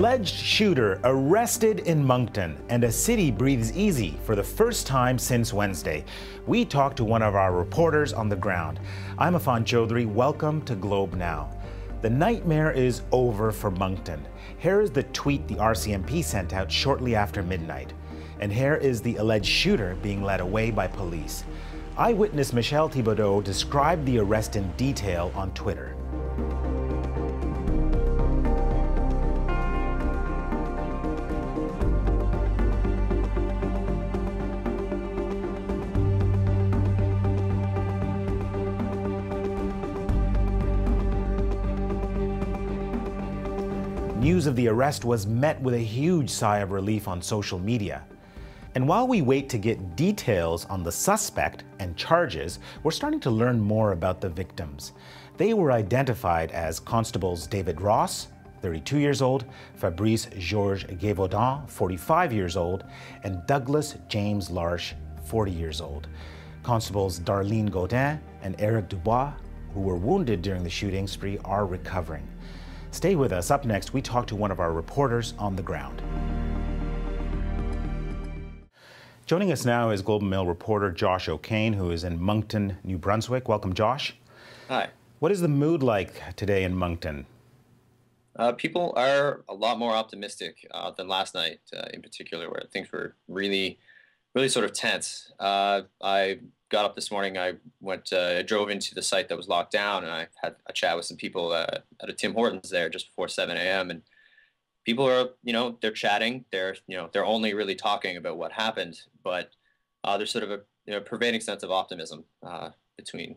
Alleged shooter arrested in Moncton, and a city breathes easy for the first time since Wednesday. We talked to one of our reporters on the ground. I'm Affan Chowdhry. Welcome to Globe Now. The nightmare is over for Moncton. Here is the tweet the RCMP sent out shortly after midnight. And here is the alleged shooter being led away by police. Eyewitness Michelle Thibodeau described the arrest in detail on Twitter. News of the arrest was met with a huge sigh of relief on social media. And while we wait to get details on the suspect and charges, we're starting to learn more about the victims. They were identified as Constables David Ross, 32 years old, Fabrice Georges Gévaudan, 45 years old, and Douglas James Larche, 40 years old. Constables Darlene Gaudin and Eric Dubois, who were wounded during the shooting spree, are recovering. Stay with us. Up next, we talk to one of our reporters on the ground. Joining us now is Globe and Mail reporter Josh O'Kane, who is in Moncton, New Brunswick. Welcome, Josh. Hi. What is the mood like today in Moncton? People are a lot more optimistic than last night, in particular, where things were really sort of tense. I got up this morning. I drove into the site that was locked down, and I had a chat with some people at a Tim Hortons there just before 7 a.m. And people are, they're chatting. They're only really talking about what happened, but there's sort of a pervading sense of optimism between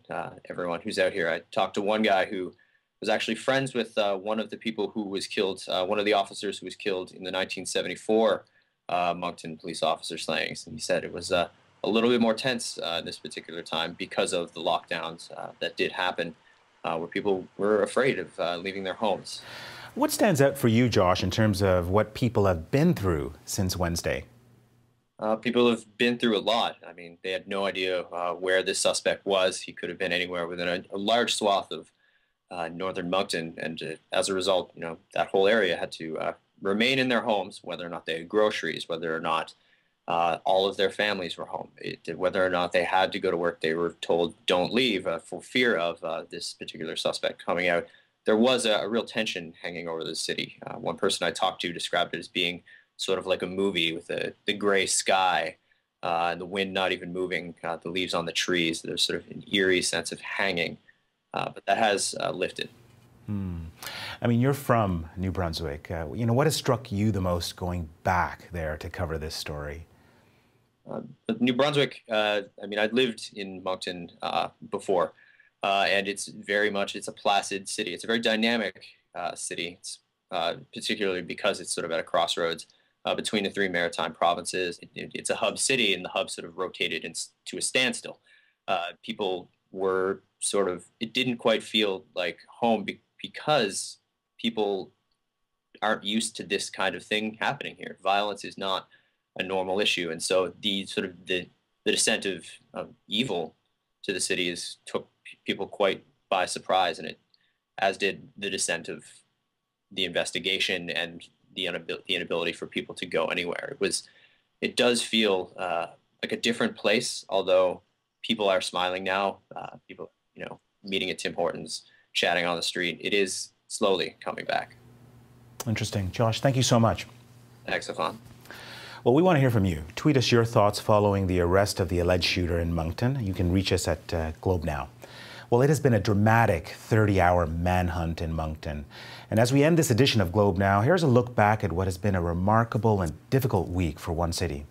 everyone who's out here. I talked to one guy who was actually friends with one of the people who was killed, one of the officers who was killed in the 1974 Moncton police officer slayings, and he said it was a little bit more tense this particular time because of the lockdowns that did happen, where people were afraid of leaving their homes. What stands out for you, Josh, in terms of what people have been through since Wednesday? People have been through a lot. I mean, they had no idea where this suspect was. He could have been anywhere within a large swath of northern Moncton, and as a result, that whole area had to remain in their homes, whether or not they had groceries, whether or not all of their families were home. Whether or not they had to go to work, they were told don't leave for fear of this particular suspect coming out. There was a real tension hanging over the city. One person I talked to described it as being sort of like a movie with the gray sky and the wind not even moving, the leaves on the trees. There's sort of an eerie sense of hanging, but that has lifted. I mean, you're from New Brunswick. What has struck you the most going back there to cover this story? New Brunswick, I'd lived in Moncton before, and it's a placid city. It's a very dynamic city, particularly because it's sort of at a crossroads between the three maritime provinces. It's a hub city, and the hub sort of rotated to a standstill. People were it didn't quite feel like home because people aren't used to this kind of thing happening here. Violence is not a normal issue, and so the descent of evil to the city took people quite by surprise, and as did the descent of the investigation and the inability for people to go anywhere. It does feel like a different place, although people are smiling now. People, meeting at Tim Hortons, chatting on the street. It is slowly coming back. Interesting. Josh, thank you so much. Thanks, Affan. Well, we want to hear from you. Tweet us your thoughts following the arrest of the alleged shooter in Moncton. You can reach us at Globe Now. Well, it has been a dramatic 30-hour manhunt in Moncton. And as we end this edition of Globe Now, here's a look back at what has been a remarkable and difficult week for one city.